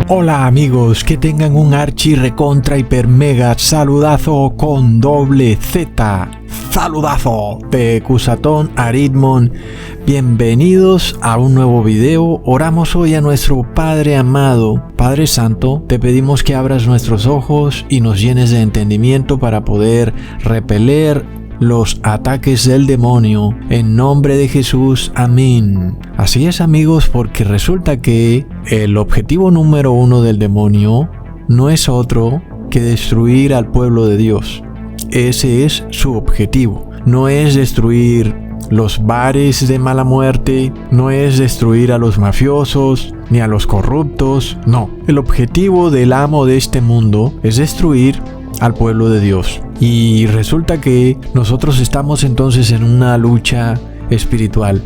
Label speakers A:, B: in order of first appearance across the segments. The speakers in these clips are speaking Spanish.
A: Hola amigos, que tengan un archi recontra hiper mega saludazo con doble Z. Saludazo de Cusatón Aritmon. Bienvenidos a un nuevo video. Oramos hoy a nuestro Padre amado. Padre Santo, te pedimos que abras nuestros ojos y nos llenes de entendimiento para poder repeler los ataques del demonio. En nombre de Jesús, amén. Así es amigos, porque resulta que el objetivo número uno del demonio no es otro que destruir al pueblo de Dios. Ese es su objetivo. No es destruir los bares de mala muerte, no es destruir a los mafiosos, ni a los corruptos, no. El objetivo del amo de este mundo es destruir al pueblo de Dios. Y resulta que nosotros estamos entonces en una lucha espiritual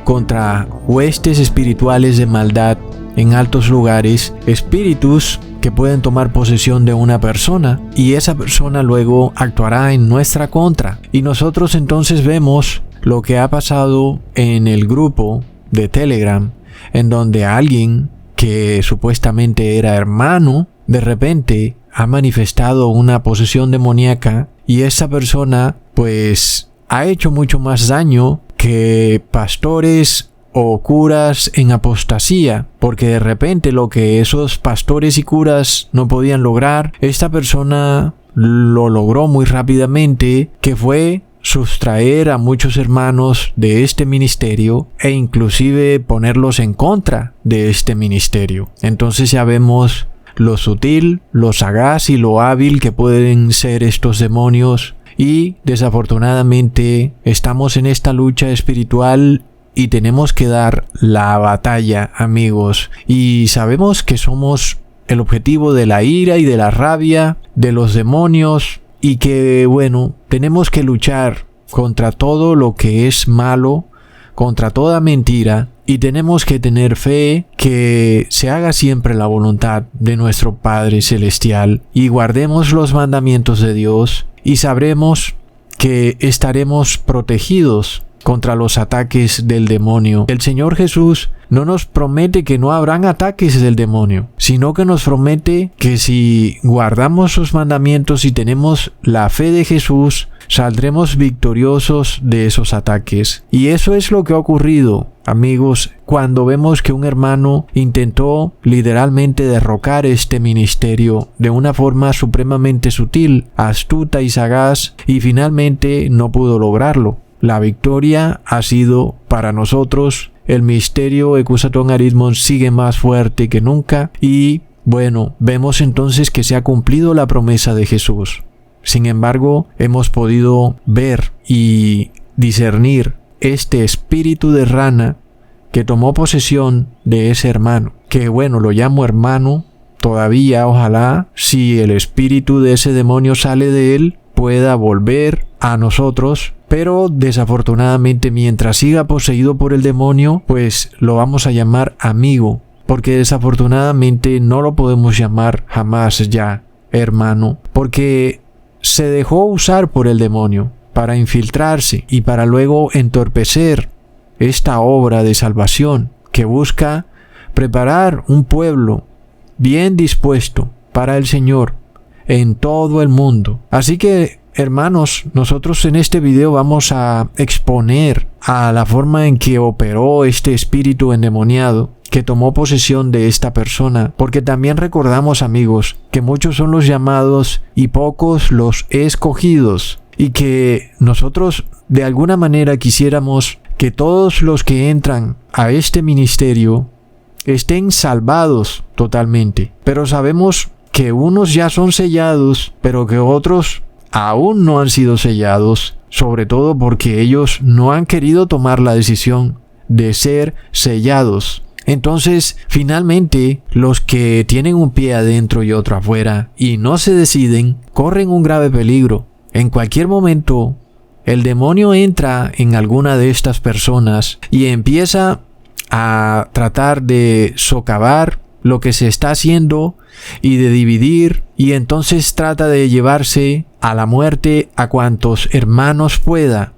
A: contra huestes espirituales de maldad en altos lugares, espíritus que pueden tomar posesión de una persona y esa persona luego actuará en nuestra contra. Y nosotros entonces vemos lo que ha pasado en el grupo de Telegram, en donde alguien que supuestamente era hermano, de repente ha manifestado una posesión demoníaca y esa persona pues ha hecho mucho más daño que pastores o curas en apostasía, porque de repente lo que esos pastores y curas no podían lograr, esta persona lo logró muy rápidamente, que fue sustraer a muchos hermanos de este ministerio e inclusive ponerlos en contra de este ministerio. Entonces ya vemos lo sutil, lo sagaz y lo hábil que pueden ser estos demonios, y desafortunadamente estamos en esta lucha espiritual y tenemos que dar la batalla, amigos, y sabemos que somos el objetivo de la ira y de la rabia de los demonios y que bueno, tenemos que luchar contra todo lo que es malo, contra toda mentira, y tenemos que tener fe que se haga siempre la voluntad de nuestro Padre Celestial y guardemos los mandamientos de Dios y sabremos que estaremos protegidos contra los ataques del demonio. El Señor Jesús no nos promete que no habrán ataques del demonio, sino que nos promete que si guardamos sus mandamientos y tenemos la fe de Jesús, saldremos victoriosos de esos ataques. Y eso es lo que ha ocurrido, amigos, cuando vemos que un hermano intentó literalmente derrocar este ministerio de una forma supremamente sutil, astuta y sagaz, y finalmente no pudo lograrlo. La victoria ha sido para nosotros. El misterio de Cusatón Aritmon sigue más fuerte que nunca y bueno, vemos entonces que se ha cumplido la promesa de Jesús. Sin embargo, hemos podido ver y discernir este espíritu de rana que tomó posesión de ese hermano, que bueno, lo llamo hermano, todavía ojalá si el espíritu de ese demonio sale de él, pueda volver a nosotros, pero desafortunadamente mientras siga poseído por el demonio, pues lo vamos a llamar amigo, porque desafortunadamente no lo podemos llamar jamás ya hermano, porque se dejó usar por el demonio para infiltrarse y para luego entorpecer esta obra de salvación que busca preparar un pueblo bien dispuesto para el Señor en todo el mundo. Así que, hermanos, nosotros en este video vamos a exponer a la forma en que operó este espíritu endemoniado que tomó posesión de esta persona, porque también recordamos, amigos, que muchos son los llamados y pocos los escogidos, y que nosotros de alguna manera quisiéramos que todos los que entran a este ministerio estén salvados totalmente, pero sabemos que unos ya son sellados, pero que otros aún no han sido sellados, sobre todo porque ellos no han querido tomar la decisión de ser sellados. Entonces, finalmente, los que tienen un pie adentro y otro afuera y no se deciden, corren un grave peligro. En cualquier momento, el demonio entra en alguna de estas personas y empieza a tratar de socavar lo que se está haciendo y de dividir, y entonces trata de llevarse a la muerte a cuantos hermanos pueda,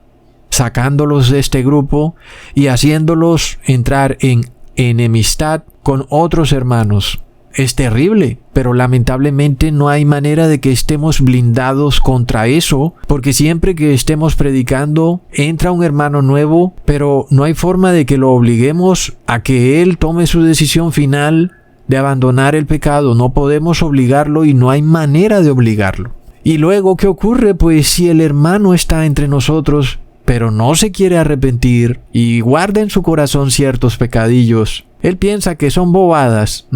A: sacándolos de este grupo y haciéndolos entrar en enemistad con otros hermanos. es terrible, pero lamentablemente no hay manera de que estemos blindados contra eso, porque siempre que estemos predicando, entra un hermano nuevo, pero no hay forma de que lo obliguemos a que él tome su decisión final de abandonar el pecado. No podemos obligarlo y no hay manera de obligarlo. Y luego, ¿qué ocurre? Pues si el hermano está entre nosotros, pero no se quiere arrepentir y guarda en su corazón ciertos pecadillos, él piensa que son bobadas,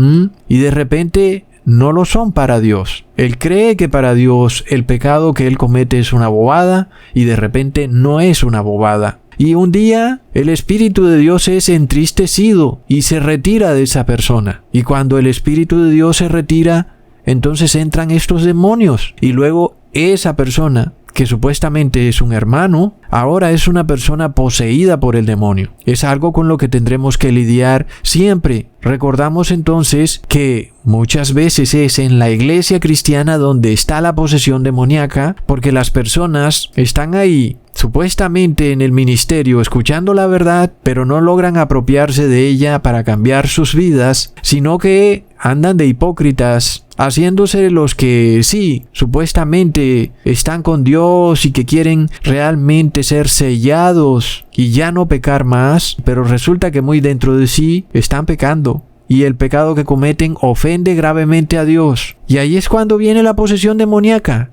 A: y de repente no lo son para Dios. Él cree que para Dios el pecado que él comete es una bobada y de repente no es una bobada. Y un día el Espíritu de Dios es entristecido y se retira de esa persona. Y cuando el Espíritu de Dios se retira, entonces entran estos demonios. Y luego esa persona, que supuestamente es un hermano, ahora es una persona poseída por el demonio. Es algo con lo que tendremos que lidiar siempre. Recordamos entonces que muchas veces es en la iglesia cristiana donde está la posesión demoníaca, porque las personas están ahí supuestamente en el ministerio escuchando la verdad, pero no logran apropiarse de ella para cambiar sus vidas, sino que andan de hipócritas, haciéndose los que sí, supuestamente están con Dios y que quieren realmente ser sellados y ya no pecar más, pero resulta que muy dentro de sí están pecando. Y el pecado que cometen ofende gravemente a Dios. Y ahí es cuando viene la posesión demoníaca.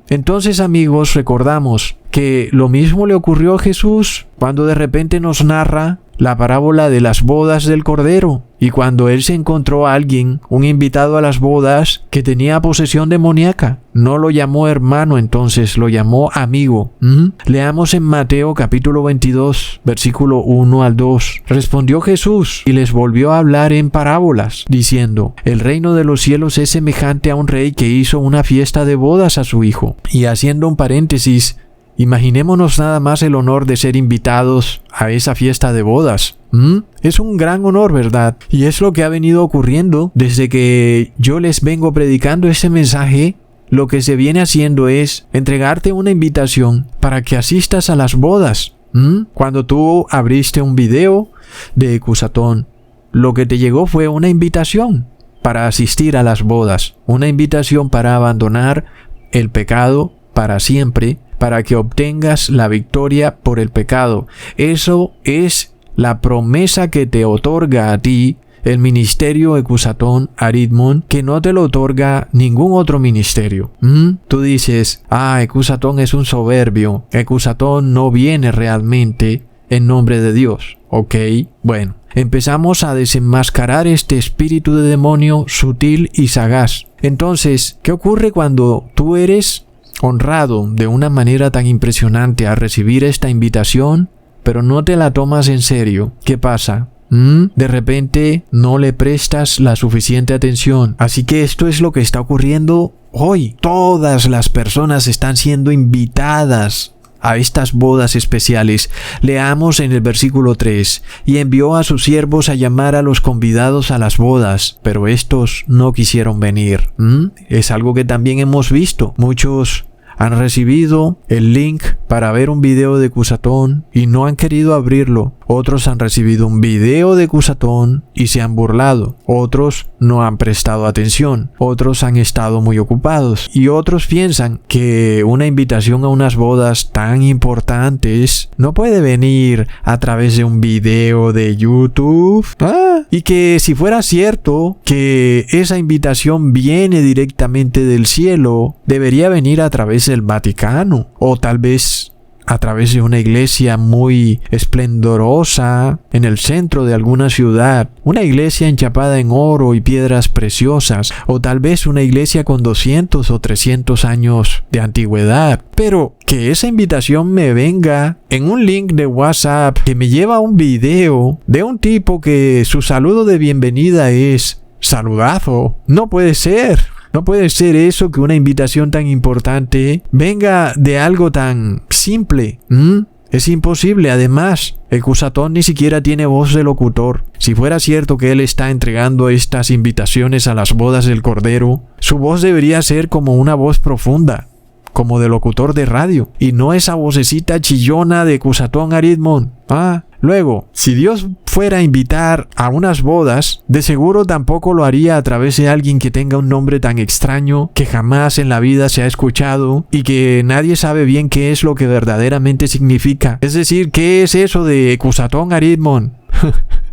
A: Entonces, amigos, recordamos que lo mismo le ocurrió a Jesús cuando de repente nos narra la parábola de las bodas del Cordero. Y cuando él se encontró a alguien, un invitado a las bodas, que tenía posesión demoníaca, no lo llamó hermano, entonces lo llamó amigo. Leamos en Mateo capítulo 22, versículo 1 al 2. Respondió Jesús y les volvió a hablar en parábolas, diciendo: el reino de los cielos es semejante a un rey que hizo una fiesta de bodas a su hijo. Y haciendo un paréntesis, imaginémonos nada más el honor de ser invitados a esa fiesta de bodas. Es un gran honor, ¿verdad? Y es lo que ha venido ocurriendo desde que yo les vengo predicando este mensaje. Lo que se viene haciendo es entregarte una invitación para que asistas a las bodas. Cuando tú abriste un video de Ecusatón, lo que te llegó fue una invitación para asistir a las bodas, una invitación para abandonar el pecado para siempre, para que obtengas la victoria por el pecado. Eso es la promesa que te otorga a ti el ministerio Ecusatón Aritmon, que no te lo otorga ningún otro ministerio. Tú dices: Ecusatón es un soberbio, Ecusatón no viene realmente en nombre de Dios. Ok, bueno, empezamos a desenmascarar este espíritu de demonio sutil y sagaz. Entonces, ¿qué ocurre cuando tú eres honrado de una manera tan impresionante a recibir esta invitación, pero no te la tomas en serio? ¿Qué pasa? De repente no le prestas la suficiente atención. Así que esto es lo que está ocurriendo hoy. Todas las personas están siendo invitadas a estas bodas especiales. Leamos en el versículo 3: y envió a sus siervos a llamar a los convidados a las bodas, pero estos no quisieron venir. Es algo que también hemos visto. Muchos han recibido el link para ver un video de Ecusatón y no han querido abrirlo. Otros han recibido un video de Ecusatón y se han burlado. Otros no han prestado atención. Otros han estado muy ocupados. Y otros piensan que una invitación a unas bodas tan importantes no puede venir a través de un video de YouTube. Y que si fuera cierto que esa invitación viene directamente del cielo, debería venir a través del Vaticano, o tal vez a través de una iglesia muy esplendorosa en el centro de alguna ciudad, una iglesia enchapada en oro y piedras preciosas, o tal vez una iglesia con 200 o 300 años de antigüedad. Pero que esa invitación me venga en un link de WhatsApp que me lleva a un video de un tipo que su saludo de bienvenida es saludazo, no puede ser. No puede ser eso, que una invitación tan importante venga de algo tan simple. Es imposible. Además, Ecusatón ni siquiera tiene voz de locutor. Si fuera cierto que él está entregando estas invitaciones a las bodas del Cordero, su voz debería ser como una voz profunda, como de locutor de radio, y no esa vocecita chillona de Cusatón Aridmon. Luego, si Dios fuera a invitar a unas bodas, de seguro tampoco lo haría a través de alguien que tenga un nombre tan extraño que jamás en la vida se ha escuchado y que nadie sabe bien qué es lo que verdaderamente significa. Es decir, ¿qué es eso de Cusatón Aridmon?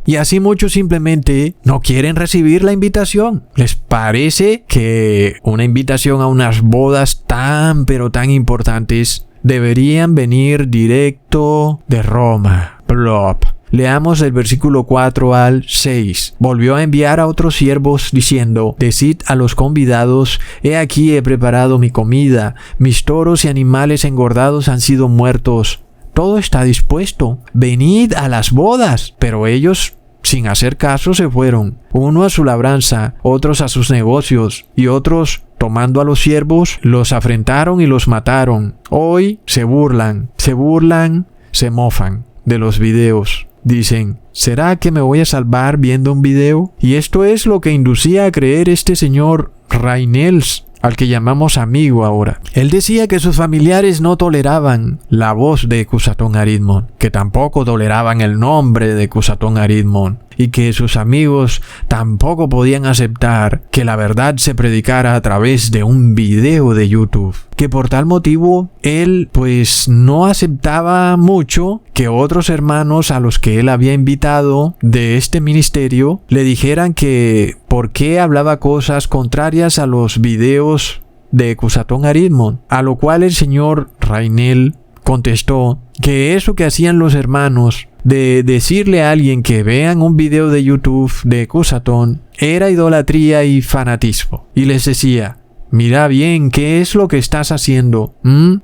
A: Y así muchos simplemente no quieren recibir la invitación. Les parece que una invitación a unas bodas tan pero tan importantes deberían venir directo de Roma. Plop. Leamos el versículo 4 al 6. Volvió a enviar a otros siervos diciendo: decid a los convidados, he aquí he preparado mi comida, mis toros y animales engordados han sido muertos. Todo está dispuesto, venid a las bodas. Pero ellos, sin hacer caso, se fueron, uno a su labranza, otros a sus negocios, y otros, tomando a los siervos, los afrentaron y los mataron. Hoy se burlan, se mofan de los videos. Dicen: ¿será que me voy a salvar viendo un video? Y esto es lo que inducía a creer este señor Rainels, al que llamamos amigo ahora. Él decía que sus familiares no toleraban la voz de Cusatón Aridmon, que tampoco toleraban el nombre de Cusatón Aridmon, y que sus amigos tampoco podían aceptar que la verdad se predicara a través de un video de YouTube. Que por tal motivo él pues no aceptaba mucho que otros hermanos a los que él había invitado de este ministerio le dijeran que por qué hablaba cosas contrarias a los videos de Cusatón Aridmon, a lo cual el señor Rainel contestó que eso que hacían los hermanos de decirle a alguien que vean un video de YouTube de Cusatón era idolatría y fanatismo, y les decía: mira bien, ¿qué es lo que estás haciendo?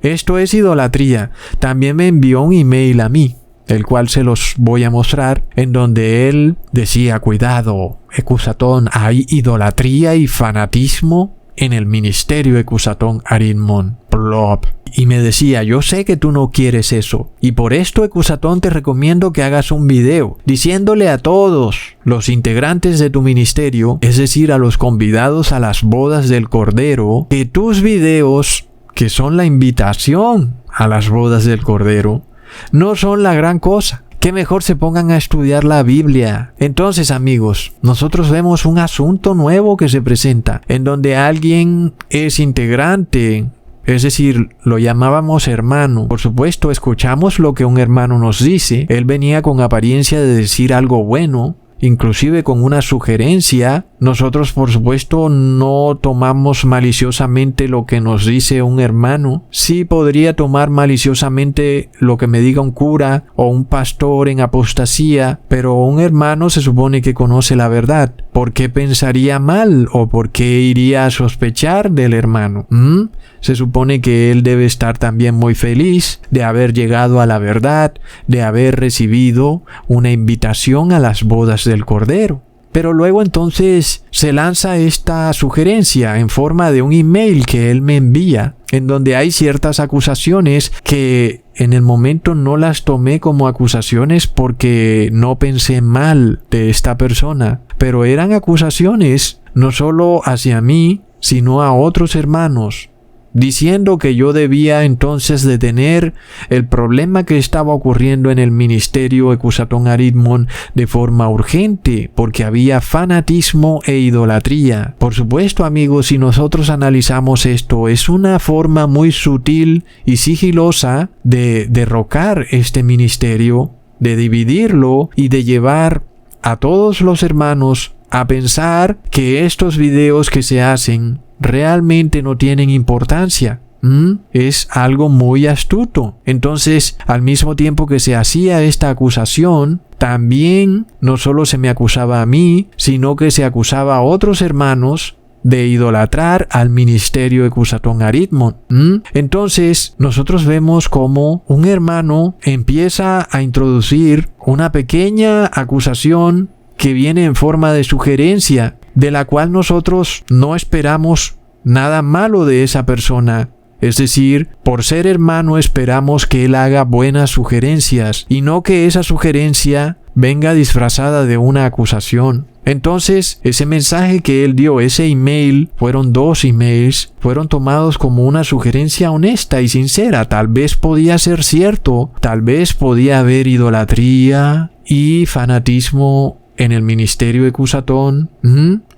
A: Esto es idolatría. También me envió un email a mí, el cual se los voy a mostrar, en donde él decía: cuidado, Cusatón, hay idolatría y fanatismo en el ministerio de Cusatón Aridmon. Plop. Y me decía: yo sé que tú no quieres eso, y por esto, Cusatón, te recomiendo que hagas un video diciéndole a todos los integrantes de tu ministerio, es decir, a los convidados a las bodas del Cordero, que tus videos, que son la invitación a las bodas del Cordero, no son la gran cosa. Que mejor se pongan a estudiar la Biblia. Entonces, amigos, nosotros vemos un asunto nuevo que se presenta, en donde alguien es integrante, es decir, lo llamábamos hermano. Por supuesto, escuchamos lo que un hermano nos dice. Él venía con apariencia de decir algo bueno, inclusive con una sugerencia. Nosotros, por supuesto, no tomamos maliciosamente lo que nos dice un hermano. Sí podría tomar maliciosamente lo que me diga un cura o un pastor en apostasía, pero un hermano se supone que conoce la verdad. ¿Por qué pensaría mal o por qué iría a sospechar del hermano? Se supone que él debe estar también muy feliz de haber llegado a la verdad, de haber recibido una invitación a las bodas del Cordero. Pero luego entonces se lanza esta sugerencia en forma de un email que él me envía, en donde hay ciertas acusaciones que en el momento no las tomé como acusaciones porque no pensé mal de esta persona, pero eran acusaciones no solo hacia mí, sino a otros hermanos, diciendo que yo debía entonces detener el problema que estaba ocurriendo en el ministerio de Cusatón Aridmon de forma urgente, porque había fanatismo e idolatría. Por supuesto, amigos, si nosotros analizamos esto, es una forma muy sutil y sigilosa de derrocar este ministerio, de dividirlo y de llevar a todos los hermanos a pensar que estos videos que se hacen realmente no tienen importancia. Es algo muy astuto. Entonces, al mismo tiempo que se hacía esta acusación, también no solo se me acusaba a mí, sino que se acusaba a otros hermanos de idolatrar al ministerio de Cusatón Aridmon. Entonces, nosotros vemos cómo un hermano empieza a introducir una pequeña acusación que viene en forma de sugerencia, de la cual nosotros no esperamos nada malo de esa persona. Es decir, por ser hermano esperamos que él haga buenas sugerencias y no que esa sugerencia venga disfrazada de una acusación. Entonces, ese mensaje que él dio, ese email, fueron 2 emails, fueron tomados como una sugerencia honesta y sincera. Tal vez podía ser cierto, tal vez podía haber idolatría y fanatismo en el ministerio de Cusatón.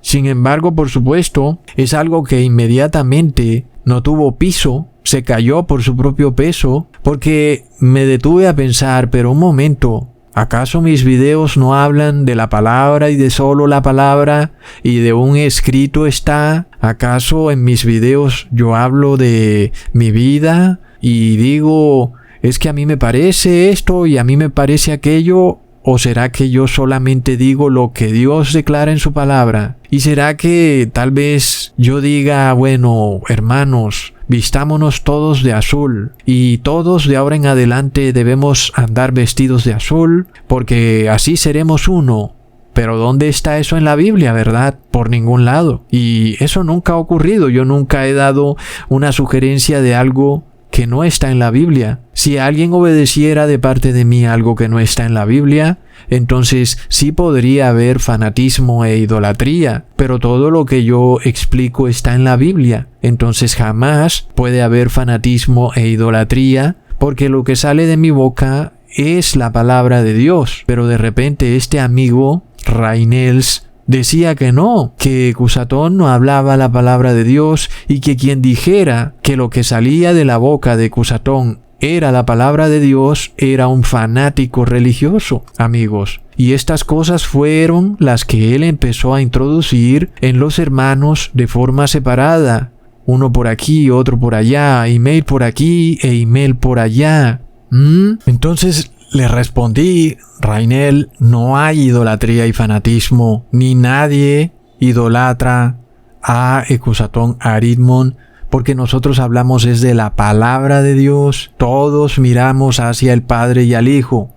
A: Sin embargo, por supuesto, es algo que inmediatamente no tuvo piso, se cayó por su propio peso, porque me detuve a pensar, pero un momento, ¿acaso mis videos no hablan de la palabra y de solo la palabra y de un escrito está? ¿Acaso en mis videos yo hablo de mi vida y digo, es que a mí me parece esto y a mí me parece aquello? ¿O será que yo solamente digo lo que Dios declara en su palabra? ¿Y será que tal vez yo diga, bueno, hermanos, vistámonos todos de azul y todos de ahora en adelante debemos andar vestidos de azul porque así seremos uno? Pero ¿dónde está eso en la Biblia, verdad? Por ningún lado. Y eso nunca ha ocurrido. Yo nunca he dado una sugerencia de algo que no está en la Biblia. Si alguien obedeciera de parte de mí algo que no está en la Biblia, entonces sí podría haber fanatismo e idolatría, pero todo lo que yo explico está en la Biblia. Entonces jamás puede haber fanatismo e idolatría, porque lo que sale de mi boca es la palabra de Dios. Pero de repente este amigo, Rainels, decía que no, que Cusatón no hablaba la palabra de Dios y que quien dijera que lo que salía de la boca de Cusatón era la palabra de Dios era un fanático religioso, amigos. Y estas cosas fueron las que él empezó a introducir en los hermanos de forma separada. Uno por aquí, otro por allá, email por aquí e email por allá. Entonces le respondí, Rainel, no hay idolatría y fanatismo, ni nadie idolatra a Cusatón Aridmon, porque nosotros hablamos es de la palabra de Dios, todos miramos hacia el Padre y al Hijo.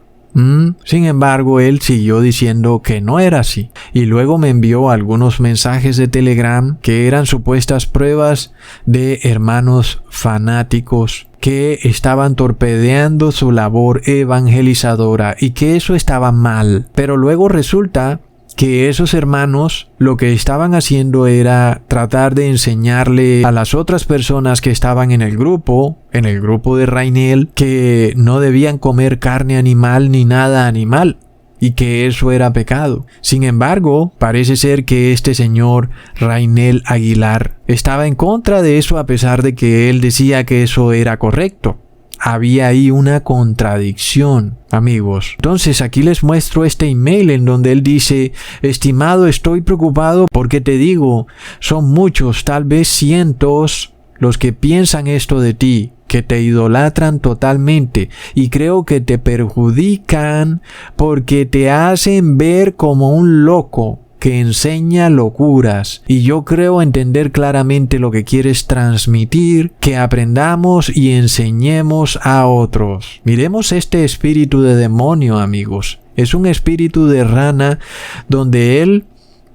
A: Sin embargo, él siguió diciendo que no era así, y luego me envió algunos mensajes de Telegram que eran supuestas pruebas de hermanos fanáticos que estaban torpedeando su labor evangelizadora y que eso estaba mal. Pero luego resulta que esos hermanos lo que estaban haciendo era tratar de enseñarle a las otras personas que estaban en el grupo de Rainel, que no debían comer carne animal ni nada animal, y que eso era pecado. Sin embargo, parece ser que este señor Rainel Aguilar estaba en contra de eso, a pesar de que él decía que eso era correcto. Había ahí una contradicción, amigos. Entonces aquí les muestro este email en donde él dice: estimado, estoy preocupado porque te digo, son muchos, tal vez cientos, los que piensan esto de ti, que te idolatran totalmente, y creo que te perjudican porque te hacen ver como un loco que enseña locuras, y yo creo entender claramente lo que quieres transmitir, que aprendamos y enseñemos a otros. Miremos este espíritu de demonio, amigos. Es un espíritu de rana donde él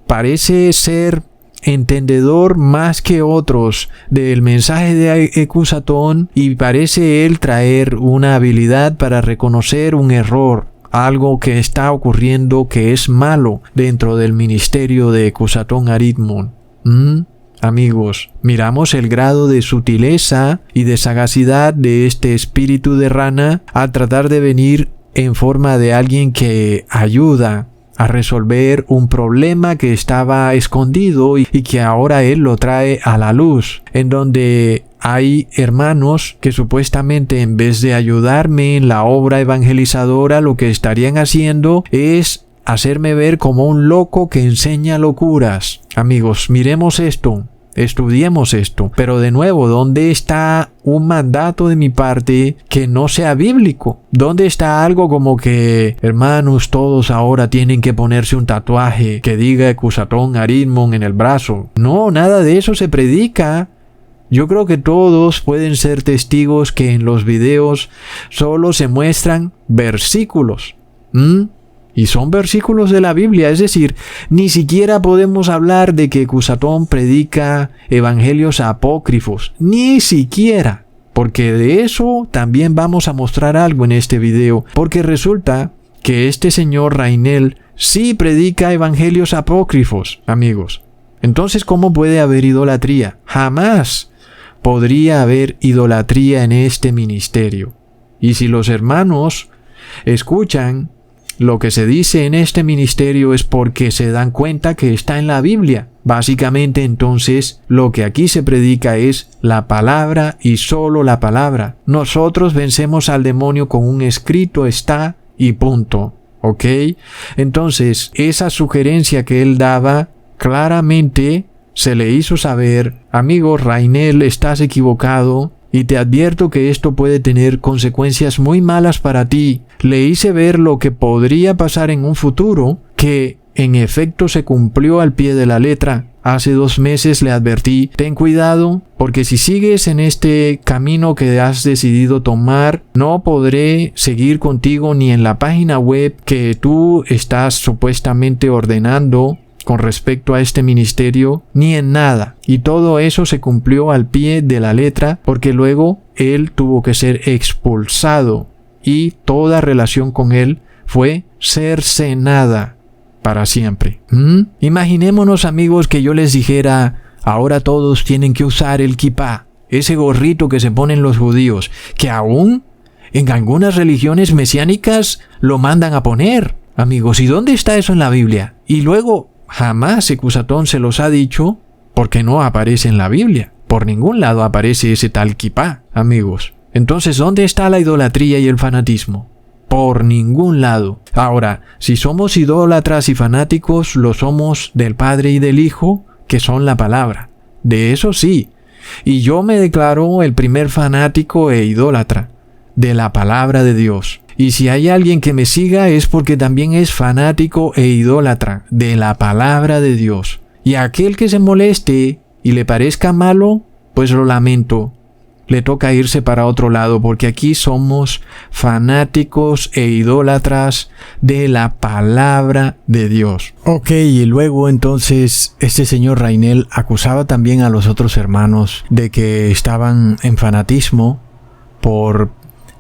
A: parece ser entendedor más que otros del mensaje de Cusatón, y parece él traer una habilidad para reconocer un error, algo que está ocurriendo que es malo dentro del ministerio de Cusatón Aridmon. Amigos, miramos el grado de sutileza y de sagacidad de este espíritu de rana al tratar de venir en forma de alguien que ayuda a resolver un problema que estaba escondido y que ahora él lo trae a la luz, en donde hay hermanos que supuestamente en vez de ayudarme en la obra evangelizadora, lo que estarían haciendo es hacerme ver como un loco que enseña locuras. Amigos, miremos esto. Estudiemos esto. Pero de nuevo, ¿dónde está un mandato de mi parte que no sea bíblico? ¿Dónde está algo como que, hermanos, todos ahora tienen que ponerse un tatuaje que diga Cusatón Aridmon en el brazo? No, nada de eso se predica. Yo creo que todos pueden ser testigos que en los videos solo se muestran versículos. Y son versículos de la Biblia, es decir, ni siquiera podemos hablar de que Cusatón predica evangelios apócrifos, ni siquiera, porque de eso también vamos a mostrar algo en este video, porque resulta que este señor Rainel sí predica evangelios apócrifos, amigos. Entonces, ¿cómo puede haber idolatría? Jamás podría haber idolatría en este ministerio. Y si los hermanos escuchan lo que se dice en este ministerio es porque se dan cuenta que está en la Biblia. Básicamente, entonces, lo que aquí se predica es la palabra y solo la palabra. Nosotros vencemos al demonio con un escrito está y punto. ¿Ok? Entonces, esa sugerencia que él daba, claramente se le hizo saber, amigo Rainel, estás equivocado y te advierto que esto puede tener consecuencias muy malas para ti. Le hice ver lo que podría pasar en un futuro, que en efecto se cumplió al pie de la letra. Hace 2 meses le advertí, ten cuidado, porque si sigues en este camino que has decidido tomar, no podré seguir contigo ni en la página web que tú estás supuestamente ordenando con respecto a este ministerio, ni en nada. Y todo eso se cumplió al pie de la letra, porque luego él tuvo que ser expulsado y toda relación con él fue cercenada para siempre. Imaginémonos, amigos, que yo les dijera, ahora todos tienen que usar el kipá, ese gorrito que se ponen los judíos, que aún en algunas religiones mesiánicas lo mandan a poner. Amigos, ¿y dónde está eso en la Biblia? Y luego, jamás Ecusatón se los ha dicho porque no aparece en la Biblia. Por ningún lado aparece ese tal kipá, amigos. Entonces, ¿dónde está la idolatría y el fanatismo? Por ningún lado. Ahora, si somos idólatras y fanáticos, lo somos del Padre y del Hijo, que son la palabra. De eso sí. Y yo me declaro el primer fanático e idólatra de la palabra de Dios. Y si hay alguien que me siga es porque también es fanático e idólatra de la palabra de Dios. Y a aquel que se moleste y le parezca malo, pues lo lamento. Le toca irse para otro lado, porque aquí somos fanáticos e idólatras de la palabra de Dios. Ok, y luego entonces este señor Rainel acusaba también a los otros hermanos de que estaban en fanatismo por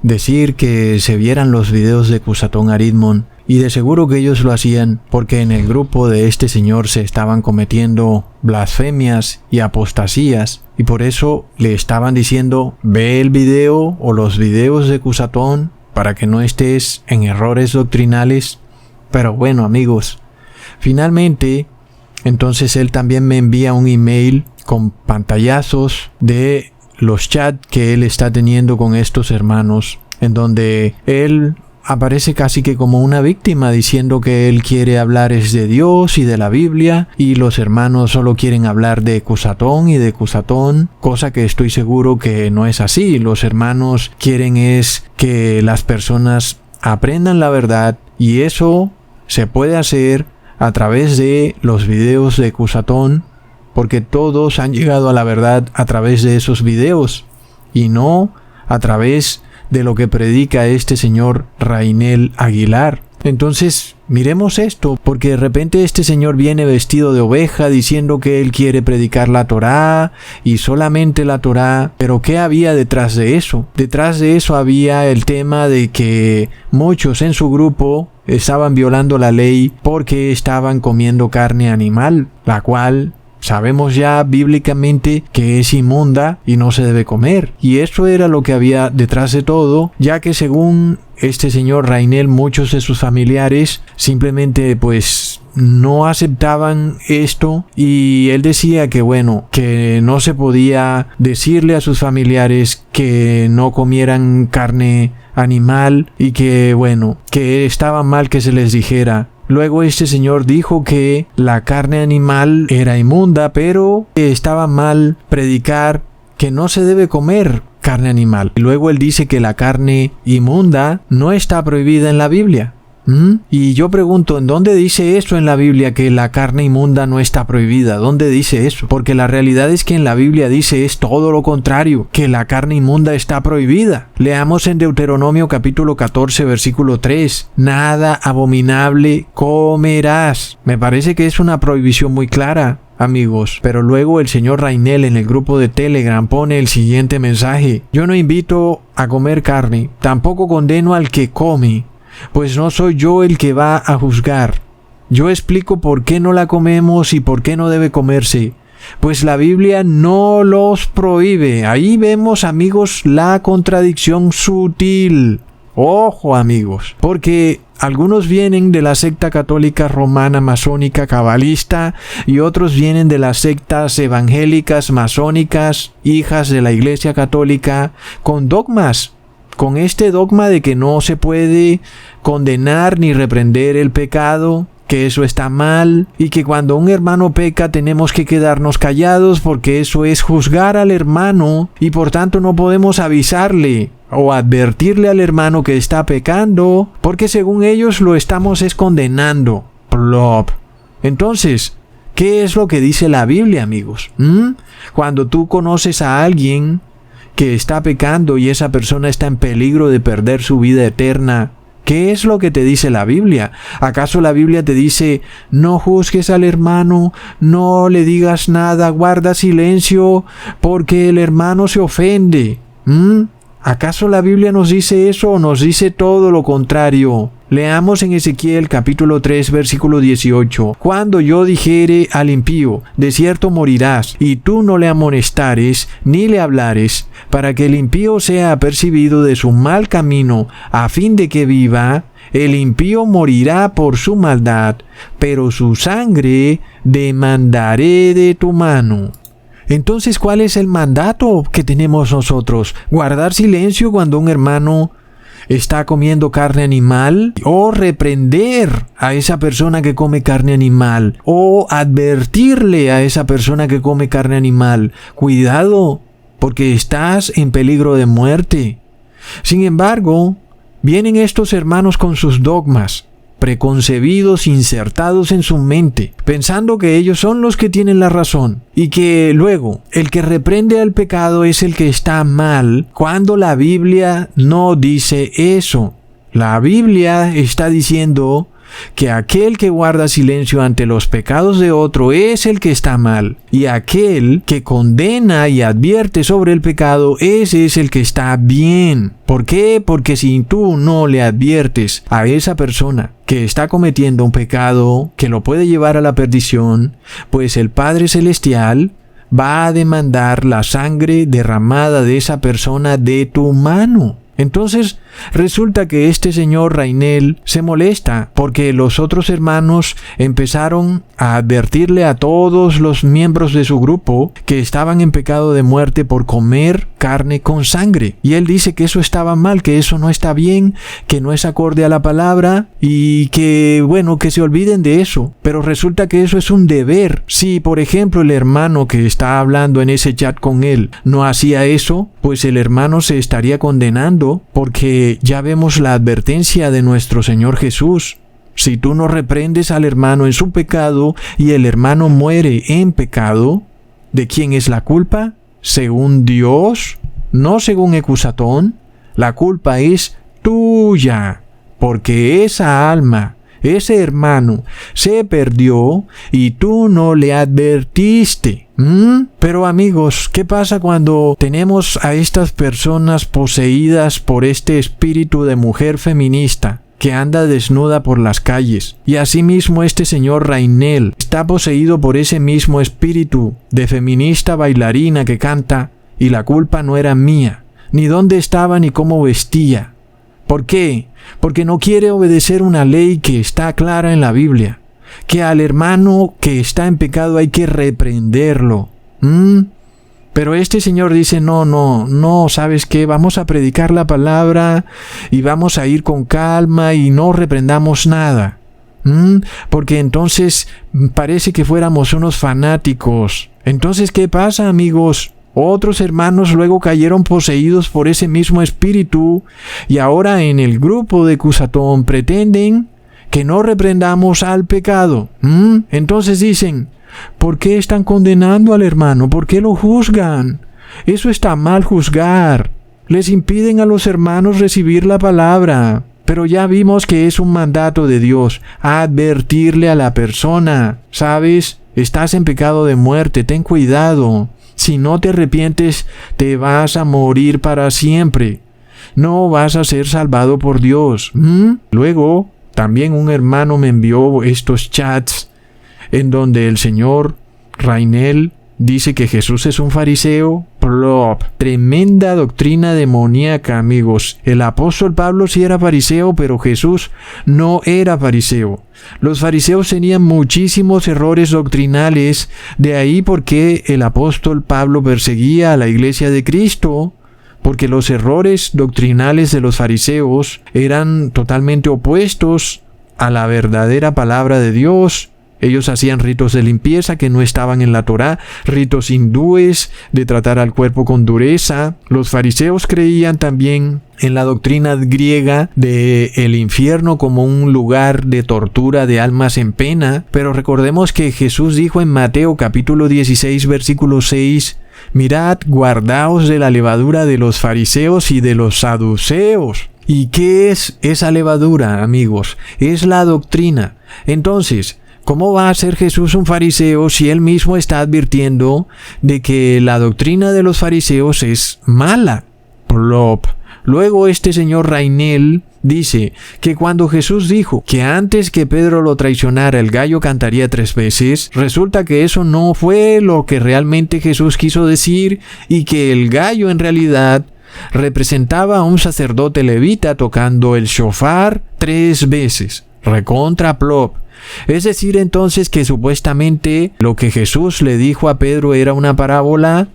A: decir que se vieran los videos de Cusatón Aridmon, y de seguro que ellos lo hacían porque en el grupo de este señor se estaban cometiendo blasfemias y apostasías, y por eso le estaban diciendo, ve el video o los videos de Cusatón para que no estés en errores doctrinales. Pero bueno, amigos, finalmente entonces él también me envía un email con pantallazos de los chats que él está teniendo con estos hermanos, en donde él aparece casi que como una víctima, diciendo que él quiere hablar es de Dios y de la Biblia, y los hermanos solo quieren hablar de Cusatón y de Cusatón, cosa que estoy seguro que no es así. Los hermanos quieren es que las personas aprendan la verdad, y eso se puede hacer a través de los videos de Cusatón, porque todos han llegado a la verdad a través de esos videos, y no a través de lo que predica este señor Rainel Aguilar. Entonces, miremos esto, porque de repente este señor viene vestido de oveja diciendo que él quiere predicar la Torá y solamente la Torá. Pero ¿qué había detrás de eso? Detrás de eso había el tema de que muchos en su grupo estaban violando la ley porque estaban comiendo carne animal, la cual sabemos ya bíblicamente que es inmunda y no se debe comer. Y eso era lo que había detrás de todo, ya que según este señor Rainel, muchos de sus familiares simplemente pues no aceptaban esto, y él decía que bueno, que no se podía decirle a sus familiares que no comieran carne animal, y que bueno, que estaba mal que se les dijera. Luego este señor dijo que la carne animal era inmunda, pero que estaba mal predicar que no se debe comer carne animal. Luego él dice que la carne inmunda no está prohibida en la Biblia. Y yo pregunto, ¿en dónde dice eso en la Biblia, que la carne inmunda no está prohibida? ¿Dónde dice eso? Porque la realidad es que en la Biblia dice es todo lo contrario, que la carne inmunda está prohibida. Leamos en Deuteronomio capítulo 14 versículo 3, nada abominable comerás. Me parece que es una prohibición muy clara, amigos. Pero luego el señor Rainel en el grupo de Telegram pone el siguiente mensaje: yo no invito a comer carne, tampoco condeno al que come, pues no soy yo el que va a juzgar. Yo explico por qué no la comemos y por qué no debe comerse. Pues la Biblia no los prohíbe. Ahí vemos, amigos, la contradicción sutil. Ojo, amigos, porque algunos vienen de la secta católica romana masónica cabalista y otros vienen de las sectas evangélicas masónicas, hijas de la Iglesia Católica, con dogmas, con este dogma de que no se puede condenar ni reprender el pecado, que eso está mal y que cuando un hermano peca tenemos que quedarnos callados porque eso es juzgar al hermano y por tanto no podemos avisarle o advertirle al hermano que está pecando porque según ellos lo estamos condenando. Plop. Entonces, ¿qué es lo que dice la Biblia, amigos? Cuando tú conoces a alguien que está pecando y esa persona está en peligro de perder su vida eterna, ¿qué es lo que te dice la Biblia? ¿Acaso la Biblia te dice, no juzgues al hermano, no le digas nada, guarda silencio, porque el hermano se ofende? ¿Acaso la Biblia nos dice eso o nos dice todo lo contrario? Leamos en Ezequiel capítulo 3 versículo 18. Cuando yo dijere al impío, de cierto morirás, y tú no le amonestares, ni le hablares, para que el impío sea apercibido de su mal camino, a fin de que viva, el impío morirá por su maldad, pero su sangre demandaré de tu mano. Entonces, ¿cuál es el mandato que tenemos nosotros? ¿Guardar silencio cuando un hermano está comiendo carne animal? ¿O reprender a esa persona que come carne animal? ¿O advertirle a esa persona que come carne animal? Cuidado, porque estás en peligro de muerte. Sin embargo, vienen estos hermanos con sus dogmas preconcebidos, insertados en su mente, pensando que ellos son los que tienen la razón y que luego el que reprende al pecado es el que está mal, cuando la Biblia no dice eso. La Biblia está diciendo que aquel que guarda silencio ante los pecados de otro es el que está mal, y aquel que condena y advierte sobre el pecado, ese es el que está bien. ¿Por qué? Porque si tú no le adviertes a esa persona que está cometiendo un pecado que lo puede llevar a la perdición, pues el Padre Celestial va a demandar la sangre derramada de esa persona de tu mano. Entonces resulta que este señor Rainel se molesta porque los otros hermanos empezaron a advertirle a todos los miembros de su grupo que estaban en pecado de muerte por comer carne con sangre. Y él dice que eso estaba mal, que eso no está bien, que no es acorde a la palabra y que, bueno, que se olviden de eso. Pero resulta que eso es un deber. Si, por ejemplo, el hermano que está hablando en ese chat con él no hacía eso, pues el hermano se estaría condenando, porque ya vemos la advertencia de nuestro Señor Jesús. Si tú no reprendes al hermano en su pecado y el hermano muere en pecado, ¿de quién es la culpa? Según Dios, no según Ecusatón, la culpa es tuya, porque esa alma, ese hermano, se perdió y tú no le advertiste. Pero amigos, ¿qué pasa cuando tenemos a estas personas poseídas por este espíritu de mujer feminista que anda desnuda por las calles? Y asimismo este señor Rainel está poseído por ese mismo espíritu de feminista bailarina que canta, y la culpa no era mía, ni dónde estaba ni cómo vestía. ¿Por qué? Porque no quiere obedecer una ley que está clara en la Biblia, que al hermano que está en pecado hay que reprenderlo. Pero este señor dice, no, ¿sabes qué? Vamos a predicar la palabra y vamos a ir con calma y no reprendamos nada. Porque entonces parece que fuéramos unos fanáticos. Entonces, ¿qué pasa, amigos? Otros hermanos luego cayeron poseídos por ese mismo espíritu y ahora en el grupo de Ecusatón pretenden que no reprendamos al pecado. Entonces dicen, ¿por qué están condenando al hermano? ¿Por qué lo juzgan? Eso está mal juzgar. Les impiden a los hermanos recibir la palabra. Pero ya vimos que es un mandato de Dios, advertirle a la persona. ¿Sabes? Estás en pecado de muerte, ten cuidado. Si no te arrepientes, te vas a morir para siempre. no vas a ser salvado por Dios. Luego, también un hermano me envió estos chats en donde el señor Rainel dice que Jesús es un fariseo. Plop. Tremenda doctrina demoníaca, amigos. El apóstol Pablo sí era fariseo, pero Jesús no era fariseo. Los fariseos tenían muchísimos errores doctrinales, de ahí porque el apóstol Pablo perseguía a la iglesia de Cristo, porque los errores doctrinales de los fariseos eran totalmente opuestos a la verdadera palabra de Dios. Ellos hacían ritos de limpieza que no estaban en la Torá, ritos hindúes de tratar al cuerpo con dureza. Los fariseos creían también en la doctrina griega de el infierno como un lugar de tortura de almas en pena. Pero recordemos que Jesús dijo en Mateo capítulo 16 versículo 6, mirad, guardaos de la levadura de los fariseos y de los saduceos. ¿Y qué es esa levadura, amigos? Es la doctrina. Entonces, ¿cómo va a ser Jesús un fariseo si él mismo está advirtiendo de que la doctrina de los fariseos es mala? Plop. Luego este señor Rainel dice que cuando Jesús dijo que antes que Pedro lo traicionara el gallo cantaría 3 veces, resulta que eso no fue lo que realmente Jesús quiso decir y que el gallo en realidad representaba a un sacerdote levita tocando el shofar 3 veces. Recontra plop. Es decir, entonces que supuestamente lo que Jesús le dijo a Pedro era una parábola,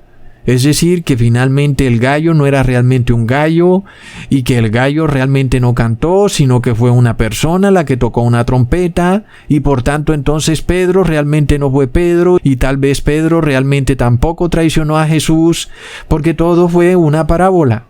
A: es decir, que finalmente el gallo no era realmente un gallo y que el gallo realmente no cantó, sino que fue una persona la que tocó una trompeta y por tanto entonces Pedro realmente no fue Pedro y tal vez Pedro realmente tampoco traicionó a Jesús porque todo fue una parábola.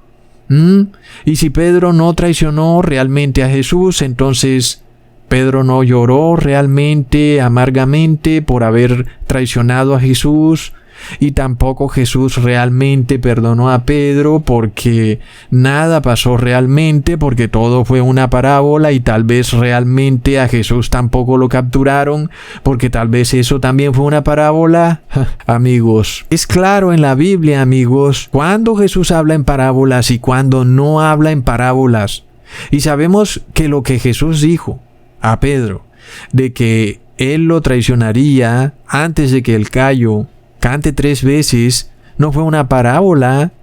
A: Y si Pedro no traicionó realmente a Jesús, entonces Pedro no lloró realmente amargamente por haber traicionado a Jesús y tampoco Jesús realmente perdonó a Pedro porque nada pasó realmente, porque todo fue una parábola y tal vez realmente a Jesús tampoco lo capturaron porque tal vez eso también fue una parábola. Amigos, es claro en la Biblia, amigos, cuando Jesús habla en parábolas y cuando no habla en parábolas. Y sabemos que lo que Jesús dijo a Pedro, de que él lo traicionaría antes de que el gallo cante 3 veces, no fue una parábola,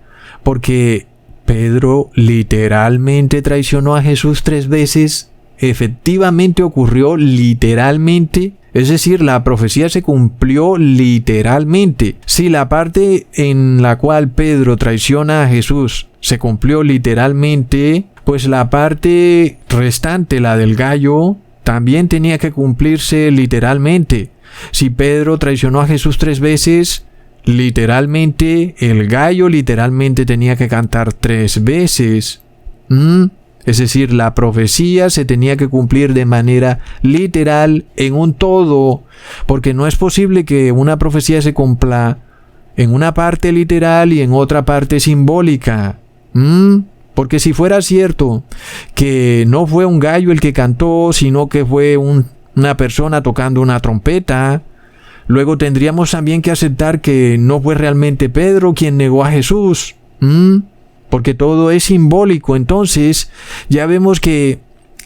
A: porque Pedro literalmente traicionó a Jesús 3 veces, efectivamente ocurrió literalmente, es decir, la profecía se cumplió literalmente. Si la parte en la cual Pedro traiciona a Jesús se cumplió literalmente, pues la parte restante, la del gallo, también tenía que cumplirse literalmente. Si Pedro traicionó a Jesús 3 veces, literalmente, el gallo literalmente tenía que cantar 3 veces. Es decir, la profecía se tenía que cumplir de manera literal en un todo, porque no es posible que una profecía se cumpla en una parte literal y en otra parte simbólica. Porque si fuera cierto que no fue un gallo el que cantó, sino que fue una persona tocando una trompeta, luego tendríamos también que aceptar que no fue realmente Pedro quien negó a Jesús. Porque todo es simbólico. Entonces, ya vemos que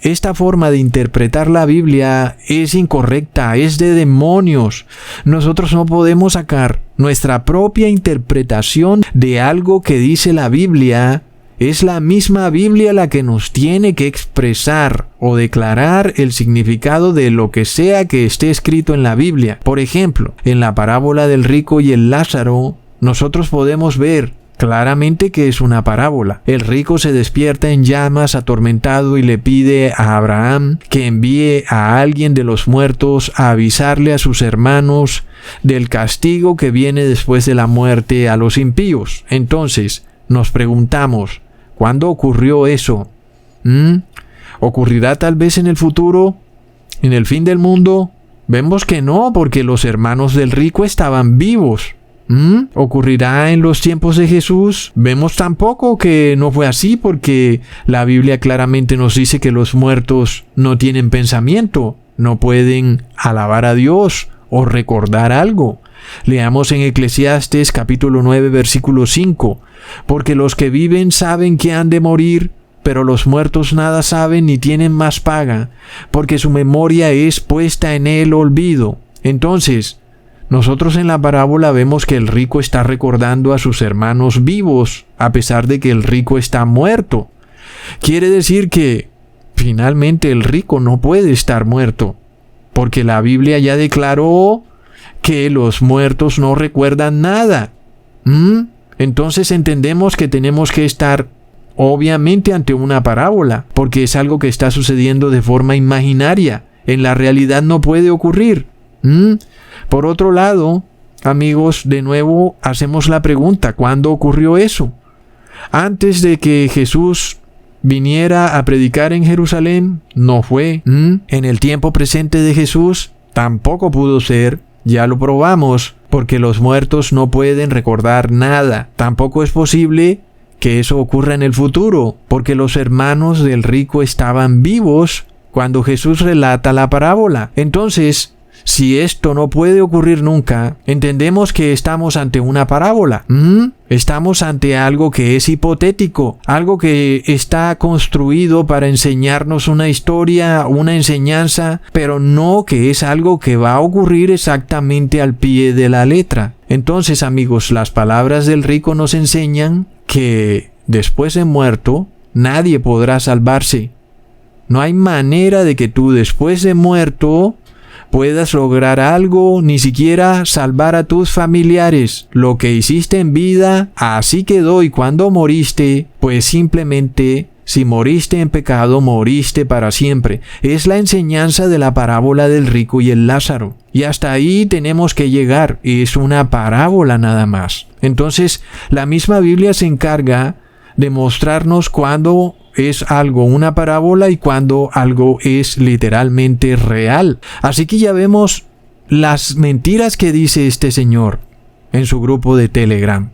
A: esta forma de interpretar la Biblia es incorrecta, es de demonios. Nosotros no podemos sacar nuestra propia interpretación de algo que dice la Biblia. Es la misma Biblia la que nos tiene que expresar o declarar el significado de lo que sea que esté escrito en la Biblia. Por ejemplo, en la parábola del rico y el Lázaro, nosotros podemos ver claramente que es una parábola. El rico se despierta en llamas, atormentado, y le pide a Abraham que envíe a alguien de los muertos a avisarle a sus hermanos del castigo que viene después de la muerte a los impíos. Entonces, nos preguntamos, ¿cuándo ocurrió eso? ¿Ocurrirá tal vez en el futuro? ¿En el fin del mundo? Vemos que no, porque los hermanos del rico estaban vivos. ¿Ocurrirá en los tiempos de Jesús? Vemos tampoco que no fue así, porque la Biblia claramente nos dice que los muertos no tienen pensamiento, no pueden alabar a Dios o recordar algo. Leamos en Eclesiastes capítulo 9 versículo 5. porque los que viven saben que han de morir, pero los muertos nada saben ni tienen más paga, porque su memoria es puesta en el olvido. Entonces, nosotros en la parábola vemos que el rico está recordando a sus hermanos vivos, a pesar de que el rico está muerto. Quiere decir que, finalmente, el rico no puede estar muerto, porque la Biblia ya declaró que los muertos no recuerdan nada. Entonces entendemos que tenemos que estar obviamente ante una parábola, porque es algo que está sucediendo de forma imaginaria. En la realidad no puede ocurrir. Por otro lado, amigos, de nuevo hacemos la pregunta, ¿cuándo ocurrió eso? Antes de que Jesús viniera a predicar en Jerusalén, no fue. En el tiempo presente de Jesús, tampoco pudo ser. Ya lo probamos, porque los muertos no pueden recordar nada. Tampoco es posible que eso ocurra en el futuro, porque los hermanos del rico estaban vivos cuando Jesús relata la parábola. Entonces, si esto no puede ocurrir nunca, entendemos que estamos ante una parábola. Estamos ante algo que es hipotético, algo que está construido para enseñarnos una historia, una enseñanza, pero no que es algo que va a ocurrir exactamente al pie de la letra. Entonces, amigos, las palabras del rico nos enseñan que después de muerto, nadie podrá salvarse. No hay manera de que tú después de muerto puedas lograr algo, ni siquiera salvar a tus familiares. Lo que hiciste en vida, así quedó, y cuando moriste, pues simplemente, si moriste en pecado, moriste para siempre. Es la enseñanza de la parábola del rico y el Lázaro. Y hasta ahí tenemos que llegar. Es una parábola nada más. Entonces, la misma Biblia se encarga de mostrarnos cuándo es algo una parábola y cuando algo es literalmente real. Así que ya vemos las mentiras que dice este señor en su grupo de Telegram.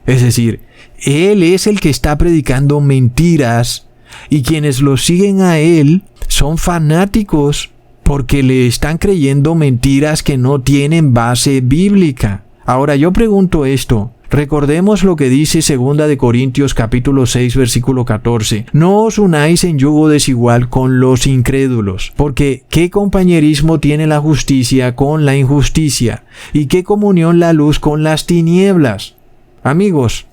A: Es decir, él es el que está predicando mentiras y quienes lo siguen a él son fanáticos porque le están creyendo mentiras que no tienen base bíblica. Ahora yo pregunto esto. Recordemos lo que dice 2 de Corintios capítulo 6 versículo 14. No os unáis en yugo desigual con los incrédulos, porque ¿qué compañerismo tiene la justicia con la injusticia? ¿Y qué comunión la luz con las tinieblas? Amigos,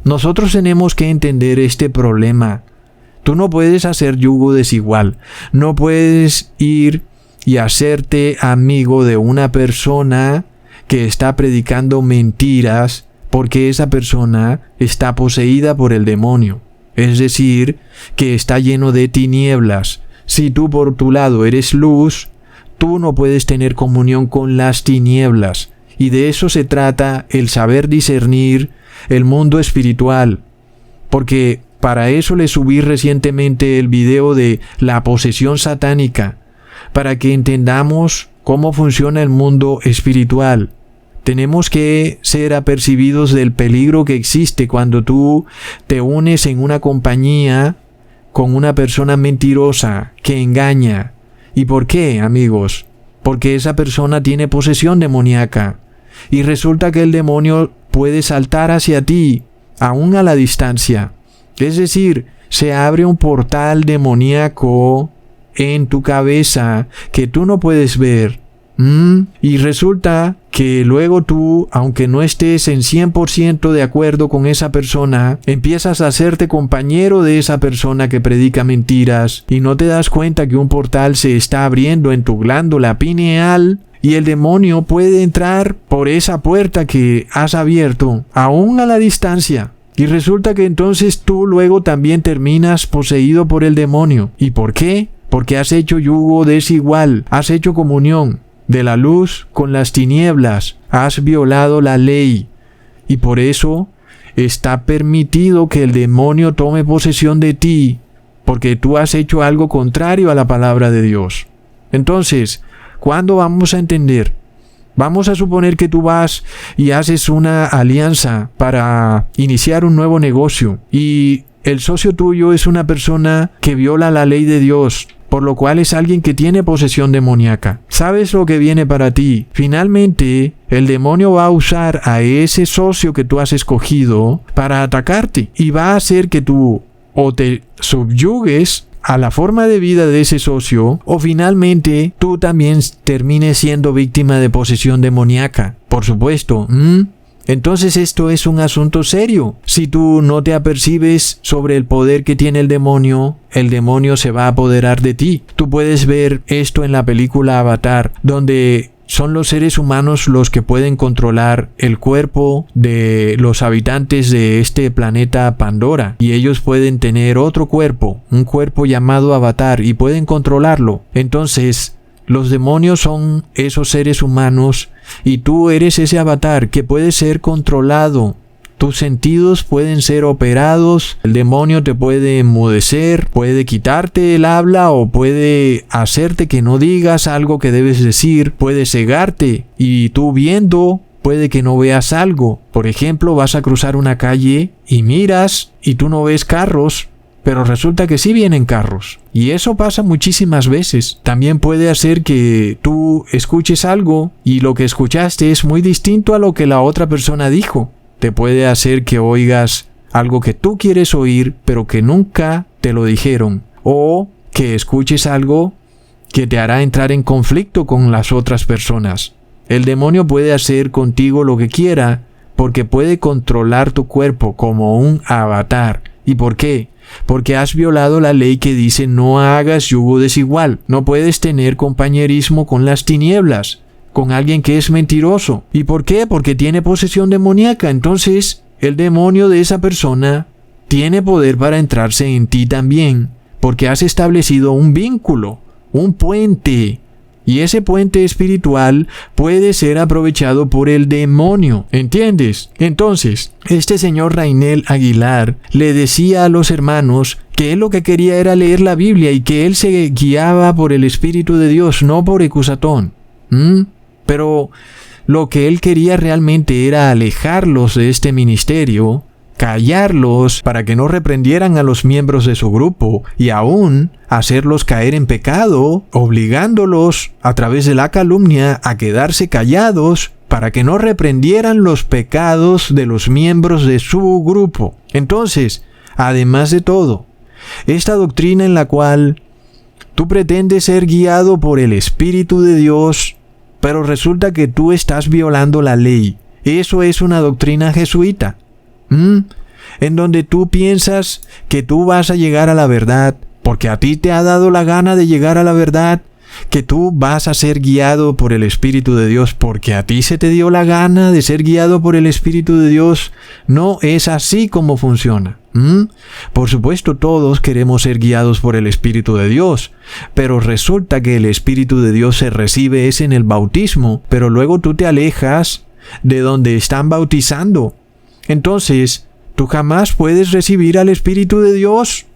A: nosotros tenemos que entender este problema. Tú no puedes hacer yugo desigual. No puedes ir y hacerte amigo de una persona que está predicando mentiras, porque esa persona está poseída por el demonio, es decir, que está lleno de tinieblas. Si tú por tu lado eres luz, tú no puedes tener comunión con las tinieblas. Y de eso se trata el saber discernir el mundo espiritual. Porque para eso le subí recientemente el video de la posesión satánica, para que entendamos cómo funciona el mundo espiritual. Tenemos que ser apercibidos del peligro que existe cuando tú te unes en una compañía con una persona mentirosa que engaña. ¿Y por qué, amigos? Porque esa persona tiene posesión demoníaca. Y resulta que el demonio puede saltar hacia ti, aún a la distancia. Es decir, se abre un portal demoníaco en tu cabeza que tú no puedes ver. Y resulta que luego tú, aunque no estés en 100% de acuerdo con esa persona, empiezas a hacerte compañero de esa persona que predica mentiras y no te das cuenta que un portal se está abriendo en tu glándula pineal y el demonio puede entrar por esa puerta que has abierto, aún a la distancia. Y resulta que entonces tú luego también terminas poseído por el demonio. ¿Y por qué? Porque has hecho yugo desigual, has hecho comunión de la luz con las tinieblas, has violado la ley, y por eso está permitido que el demonio tome posesión de ti, porque tú has hecho algo contrario a la palabra de Dios. Entonces, ¿cuándo vamos a entender? Vamos a suponer que tú vas y haces una alianza para iniciar un nuevo negocio, y el socio tuyo es una persona que viola la ley de Dios, por lo cual es alguien que tiene posesión demoníaca. ¿Sabes lo que viene para ti? Finalmente, el demonio va a usar a ese socio que tú has escogido para atacarte y va a hacer que tú o te subyugues a la forma de vida de ese socio, o finalmente tú también termines siendo víctima de posesión demoníaca. Por supuesto. Entonces esto es un asunto serio. Si tú no te apercibes sobre el poder que tiene el demonio se va a apoderar de ti. Tú puedes ver esto en la película Avatar, donde son los seres humanos los que pueden controlar el cuerpo de los habitantes de este planeta Pandora. Y ellos pueden tener otro cuerpo, un cuerpo llamado Avatar, y pueden controlarlo. Entonces, los demonios son esos seres humanos y tú eres ese avatar que puede ser controlado. Tus sentidos pueden ser operados, el demonio te puede enmudecer, puede quitarte el habla o puede hacerte que no digas algo que debes decir, puede cegarte y tú viendo puede que no veas algo. Por ejemplo, vas a cruzar una calle y miras y tú no ves carros, pero resulta que sí vienen carros. Y eso pasa muchísimas veces. También puede hacer que tú escuches algo y lo que escuchaste es muy distinto a lo que la otra persona dijo. Te puede hacer que oigas algo que tú quieres oír, pero que nunca te lo dijeron. O que escuches algo que te hará entrar en conflicto con las otras personas. El demonio puede hacer contigo lo que quiera porque puede controlar tu cuerpo como un avatar. ¿Y por qué? Porque has violado la ley que dice no hagas yugo desigual. No puedes tener compañerismo con las tinieblas, con alguien que es mentiroso. ¿Y por qué? Porque tiene posesión demoníaca. Entonces, el demonio de esa persona tiene poder para entrarse en ti también, porque has establecido un vínculo, un puente. Y ese puente espiritual puede ser aprovechado por el demonio. ¿Entiendes? Entonces, este señor Rainel Aguilar le decía a los hermanos que él lo que quería era leer la Biblia y que él se guiaba por el Espíritu de Dios, no por Ecusatón. Pero lo que él quería realmente era alejarlos de este ministerio, callarlos para que no reprendieran a los miembros de su grupo y aún hacerlos caer en pecado, obligándolos a través de la calumnia a quedarse callados para que no reprendieran los pecados de los miembros de su grupo. Entonces, además de todo, esta doctrina en la cual tú pretendes ser guiado por el Espíritu de Dios, pero resulta que tú estás violando la ley. Eso es una doctrina jesuita. En donde tú piensas que tú vas a llegar a la verdad porque a ti te ha dado la gana de llegar a la verdad, que tú vas a ser guiado por el Espíritu de Dios porque a ti se te dio la gana de ser guiado por el Espíritu de Dios. No es así como funciona. Por supuesto, todos queremos ser guiados por el Espíritu de Dios, pero resulta que el Espíritu de Dios se recibe en el bautismo, pero luego tú te alejas de donde están bautizando. Entonces, tú jamás puedes recibir al Espíritu de Dios,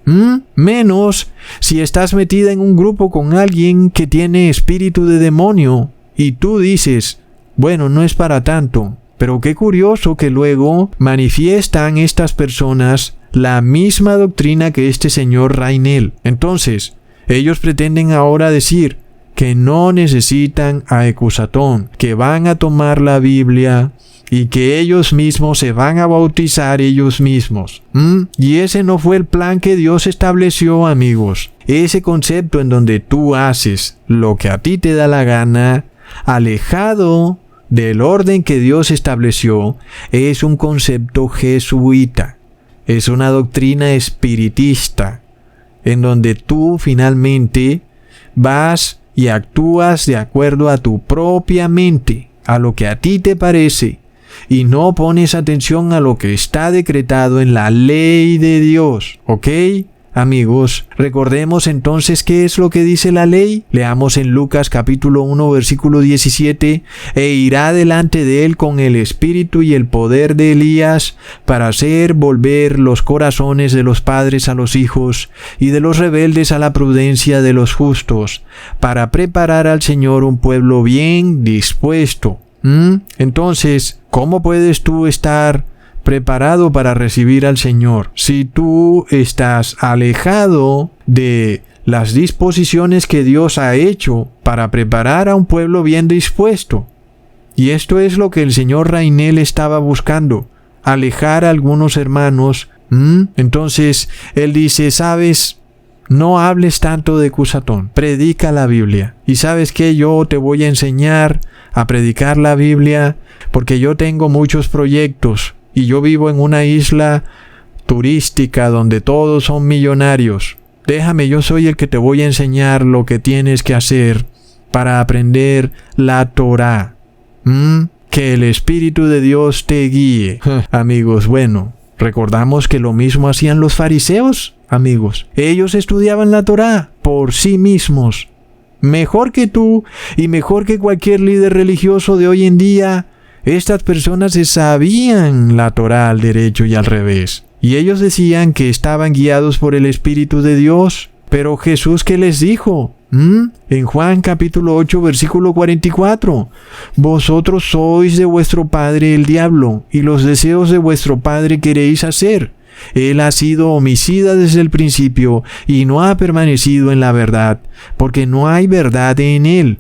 A: menos si estás metida en un grupo con alguien que tiene espíritu de demonio y tú dices, bueno, no es para tanto. Pero qué curioso que luego manifiestan estas personas la misma doctrina que este señor Rainel. Entonces, ellos pretenden ahora decir que no necesitan a Ecusatón, que van a tomar la Biblia y que ellos mismos se van a bautizar ellos mismos. Y ese no fue el plan que Dios estableció, amigos. Ese concepto en donde tú haces lo que a ti te da la gana, alejado del orden que Dios estableció, es un concepto jesuita. Es una doctrina espiritista, en donde tú finalmente vas y actúas de acuerdo a tu propia mente, a lo que a ti te parece, y no pones atención a lo que está decretado en la ley de Dios. ¿Ok? Amigos, recordemos entonces qué es lo que dice la ley. Leamos en Lucas capítulo 1 versículo 17: e irá delante de él con el espíritu y el poder de Elías para hacer volver los corazones de los padres a los hijos y de los rebeldes a la prudencia de los justos, para preparar al Señor un pueblo bien dispuesto. Entonces, ¿cómo puedes tú estar preparado para recibir al Señor si tú estás alejado de las disposiciones que Dios ha hecho para preparar a un pueblo bien dispuesto. Y esto es lo que el señor Rainel estaba buscando, alejar a algunos hermanos. Entonces, él dice, ¿sabes? No hables tanto de Cusatón, predica la Biblia. Y ¿sabes qué? Yo te voy a enseñar a predicar la Biblia porque yo tengo muchos proyectos y yo vivo en una isla turística donde todos son millonarios. Déjame, yo soy el que te voy a enseñar lo que tienes que hacer para aprender la Torá. Que el Espíritu de Dios te guíe. Amigos, bueno, recordamos que lo mismo hacían los fariseos, amigos. Ellos estudiaban la Torá por sí mismos. Mejor que tú y mejor que cualquier líder religioso de hoy en día, estas personas se sabían la Torá al derecho y al revés. Y ellos decían que estaban guiados por el Espíritu de Dios. Pero Jesús, ¿qué les dijo? En Juan capítulo 8, versículo 44. Vosotros sois de vuestro padre el diablo, y los deseos de vuestro padre queréis hacer. Él ha sido homicida desde el principio, y no ha permanecido en la verdad, porque no hay verdad en él.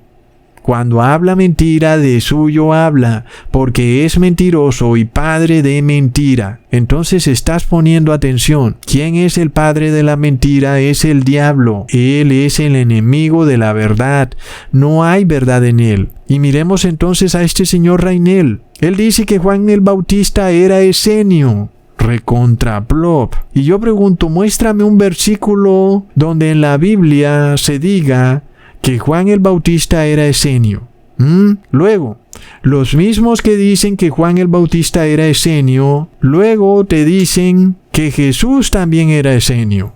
A: Cuando habla mentira, de suyo habla, porque es mentiroso y padre de mentira. Entonces estás poniendo atención. ¿Quién es el padre de la mentira? Es el diablo. Él es el enemigo de la verdad. No hay verdad en él. Y miremos entonces a este señor Rainel. Él dice que Juan el Bautista era esenio. Recontraplop. Y yo pregunto, muéstrame un versículo donde en la Biblia se diga que Juan el Bautista era esenio. Luego, los mismos que dicen que Juan el Bautista era esenio, luego te dicen que Jesús también era esenio.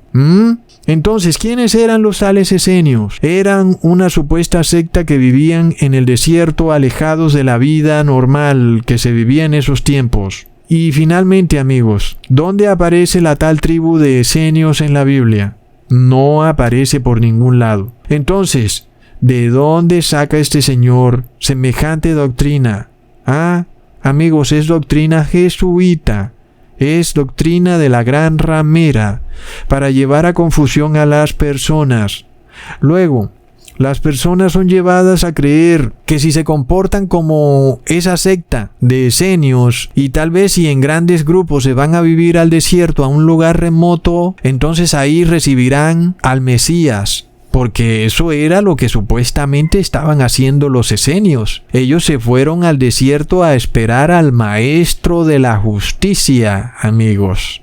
A: Entonces, ¿quiénes eran los tales esenios? Eran una supuesta secta que vivían en el desierto, alejados de la vida normal que se vivía en esos tiempos. Y finalmente, amigos, ¿dónde aparece la tal tribu de esenios en la Biblia? No aparece por ningún lado. Entonces, ¿de dónde saca este señor semejante doctrina? Amigos, es doctrina jesuita. Es doctrina de la gran ramera para llevar a confusión a las personas. Luego, las personas son llevadas a creer que si se comportan como esa secta de esenios y tal vez si en grandes grupos se van a vivir al desierto, a un lugar remoto, entonces ahí recibirán al Mesías. Porque eso era lo que supuestamente estaban haciendo los esenios. Ellos se fueron al desierto a esperar al Maestro de la Justicia, amigos.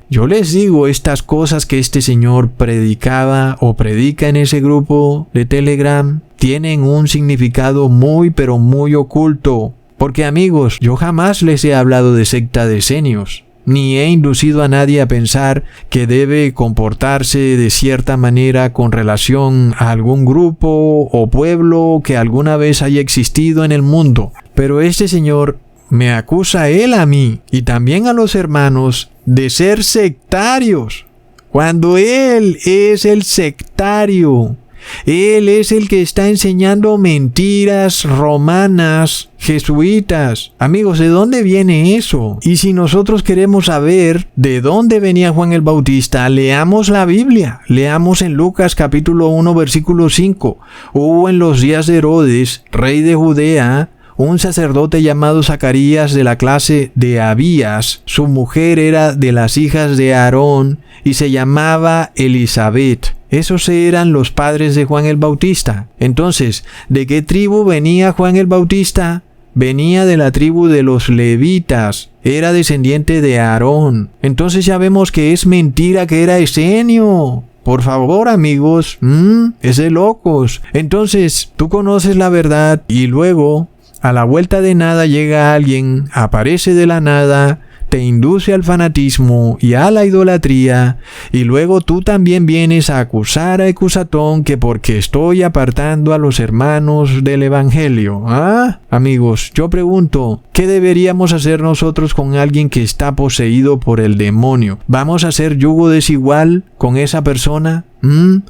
A: Yo les digo, estas cosas que este señor predicaba o predica en ese grupo de Telegram tienen un significado muy pero muy oculto. Porque amigos, yo jamás les he hablado de secta de esenios, ni he inducido a nadie a pensar que debe comportarse de cierta manera con relación a algún grupo o pueblo que alguna vez haya existido en el mundo. Pero este señor me acusa él a mí y también a los hermanos de ser sectarios, cuando él es el sectario. Él es el que está enseñando mentiras romanas, jesuitas. Amigos, ¿de dónde viene eso? Y si nosotros queremos saber de dónde venía Juan el Bautista, leamos la Biblia. Leamos en Lucas capítulo 1, versículo 5. Hubo en los días de Herodes, rey de Judea, un sacerdote llamado Zacarías de la clase de Abías. Su mujer era de las hijas de Aarón y se llamaba Elisabet. Esos eran los padres de Juan el Bautista. Entonces, ¿de qué tribu venía Juan el Bautista? Venía de la tribu de los levitas. Era descendiente de Aarón. Entonces ya vemos que es mentira que era esenio. Por favor, amigos, es de locos. Entonces, tú conoces la verdad y luego, a la vuelta de nada llega alguien, aparece de la nada, te induce al fanatismo y a la idolatría, y luego tú también vienes a acusar a Cusatón que porque estoy apartando a los hermanos del Evangelio. Amigos, yo pregunto, ¿qué deberíamos hacer nosotros con alguien que está poseído por el demonio? ¿Vamos a hacer yugo desigual con esa persona?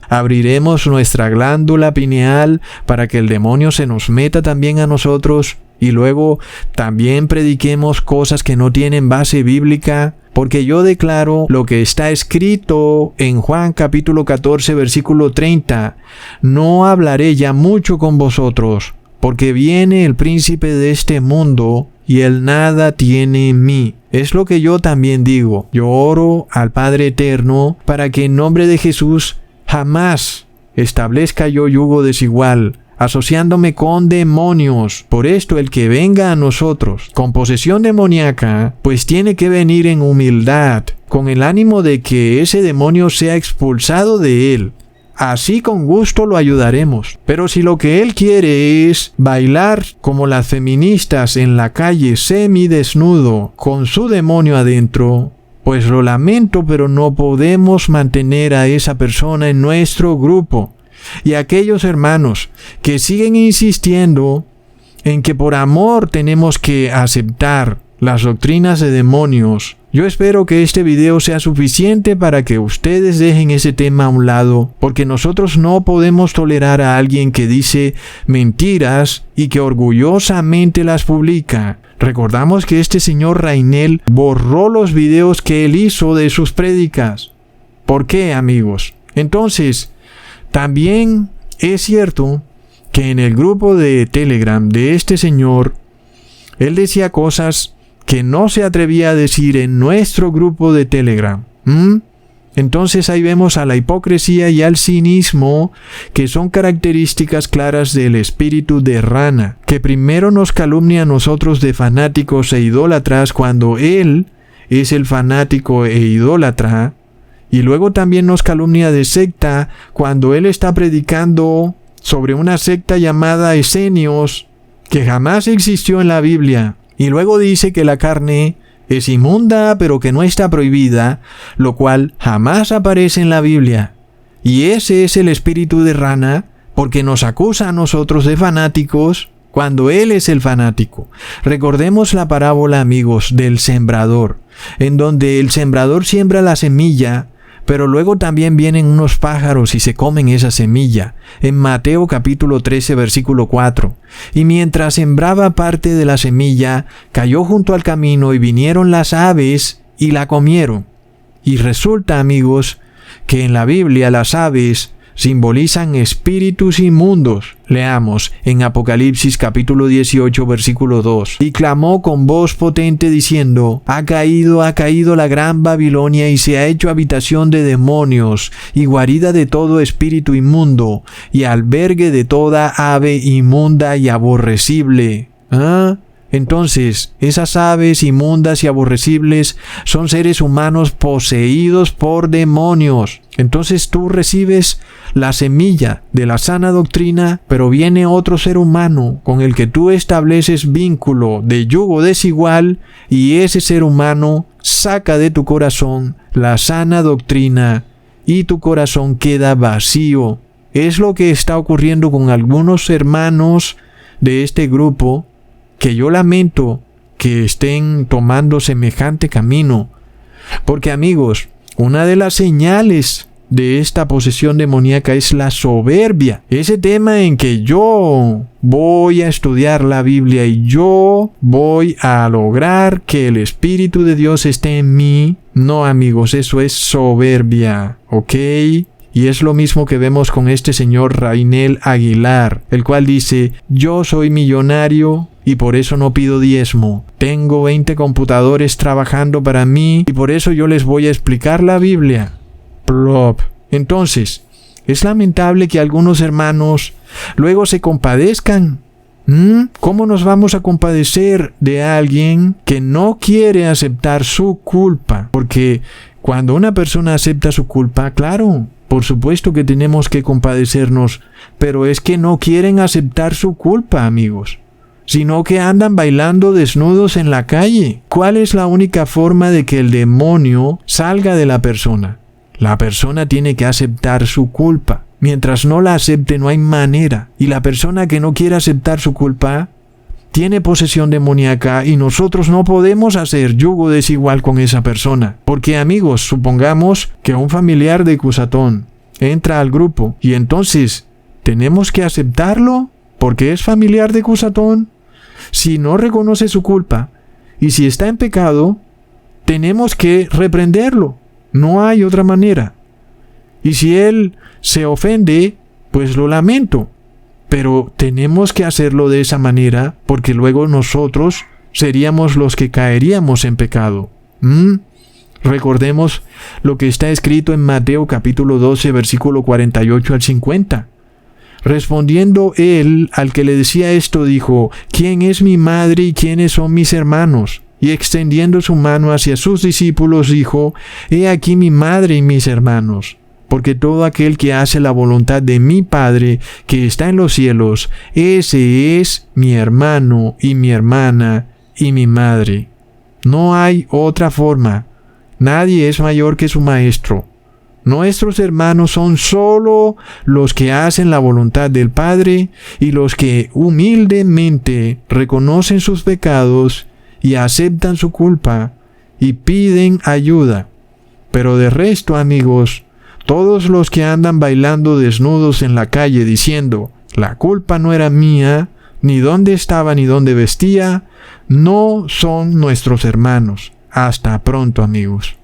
A: ¿Abriremos nuestra glándula pineal para que el demonio se nos meta también a nosotros? y luego también prediquemos cosas que no tienen base bíblica, porque yo declaro lo que está escrito en Juan capítulo 14 versículo 30, no hablaré ya mucho con vosotros, porque viene el príncipe de este mundo y él nada tiene en mí. Es lo que yo también digo. Yo oro al Padre Eterno para que en nombre de Jesús jamás establezca yo yugo desigual, asociándome con demonios. Por esto el que venga a nosotros con posesión demoníaca, pues tiene que venir en humildad, con el ánimo de que ese demonio sea expulsado de él. Así con gusto lo ayudaremos. Pero si lo que él quiere es bailar como las feministas en la calle semidesnudo, con su demonio adentro, pues lo lamento, pero no podemos mantener a esa persona en nuestro grupo. Y aquellos hermanos que siguen insistiendo en que por amor tenemos que aceptar las doctrinas de demonios, yo espero que este video sea suficiente para que ustedes dejen ese tema a un lado, porque nosotros no podemos tolerar a alguien que dice mentiras y que orgullosamente las publica. Recordamos que este señor Rainel borró los videos que él hizo de sus prédicas. ¿Por qué, amigos? Entonces, también es cierto que en el grupo de Telegram de este señor, él decía cosas que no se atrevía a decir en nuestro grupo de Telegram. Entonces ahí vemos a la hipocresía y al cinismo, que son características claras del espíritu de rana, que primero nos calumnia a nosotros de fanáticos e idólatras cuando él es el fanático e idólatra, y luego también nos calumnia de secta cuando él está predicando sobre una secta llamada Esenios, que jamás existió en la Biblia. Y luego dice que la carne es inmunda, pero que no está prohibida, lo cual jamás aparece en la Biblia. Y ese es el espíritu de rana, porque nos acusa a nosotros de fanáticos cuando él es el fanático. Recordemos la parábola, amigos, del sembrador, en donde el sembrador siembra la semilla, pero luego también vienen unos pájaros y se comen esa semilla, en Mateo capítulo 13 versículo 4. Y mientras sembraba parte de la semilla, cayó junto al camino y vinieron las aves y la comieron. Y resulta, amigos, que en la Biblia las aves simbolizan espíritus inmundos. Leamos en Apocalipsis capítulo 18 versículo 2. Y clamó con voz potente diciendo: ha caído la gran Babilonia y se ha hecho habitación de demonios y guarida de todo espíritu inmundo y albergue de toda ave inmunda y aborrecible. Entonces, esas aves inmundas y aborrecibles son seres humanos poseídos por demonios. Entonces tú recibes la semilla de la sana doctrina, pero viene otro ser humano con el que tú estableces vínculo de yugo desigual, y ese ser humano saca de tu corazón la sana doctrina y tu corazón queda vacío. Es lo que está ocurriendo con algunos hermanos de este grupo, que yo lamento que estén tomando semejante camino. Porque, amigos, una de las señales de esta posesión demoníaca es la soberbia. Ese tema en que yo voy a estudiar la Biblia y yo voy a lograr que el Espíritu de Dios esté en mí. No, amigos, eso es soberbia, ¿ok? Y es lo mismo que vemos con este señor Rainel Aguilar, el cual dice: yo soy millonario y por eso no pido diezmo. Tengo 20 computadores trabajando para mí y por eso yo les voy a explicar la Biblia. Plop. Entonces, es lamentable que algunos hermanos luego se compadezcan. ¿Cómo nos vamos a compadecer de alguien que no quiere aceptar su culpa? Porque cuando una persona acepta su culpa, claro, por supuesto que tenemos que compadecernos, pero es que no quieren aceptar su culpa, amigos, sino que andan bailando desnudos en la calle. ¿Cuál es la única forma de que el demonio salga de la persona? La persona tiene que aceptar su culpa. Mientras no la acepte, no hay manera. Y la persona que no quiere aceptar su culpa tiene posesión demoníaca y nosotros no podemos hacer yugo desigual con esa persona. Porque, amigos, supongamos que un familiar de Cusatón entra al grupo y entonces tenemos que aceptarlo porque es familiar de Cusatón. si no reconoce su culpa y si está en pecado, tenemos que reprenderlo. No hay otra manera. Y si él se ofende, pues lo lamento. Pero tenemos que hacerlo de esa manera porque luego nosotros seríamos los que caeríamos en pecado. Recordemos lo que está escrito en Mateo capítulo 12, versículo 48 al 50. Respondiendo él al que le decía esto, dijo: ¿Quién es mi madre y quiénes son mis hermanos? Y extendiendo su mano hacia sus discípulos, dijo: He aquí mi madre y mis hermanos. Porque todo aquel que hace la voluntad de mi Padre que está en los cielos, ese es mi hermano y mi hermana y mi madre. No hay otra forma. Nadie es mayor que su maestro. Nuestros hermanos son solo los que hacen la voluntad del Padre y los que humildemente reconocen sus pecados y aceptan su culpa y piden ayuda. Pero de resto, amigos, todos los que andan bailando desnudos en la calle diciendo: la culpa no era mía, ni dónde estaba ni dónde vestía, no son nuestros hermanos. Hasta pronto, amigos.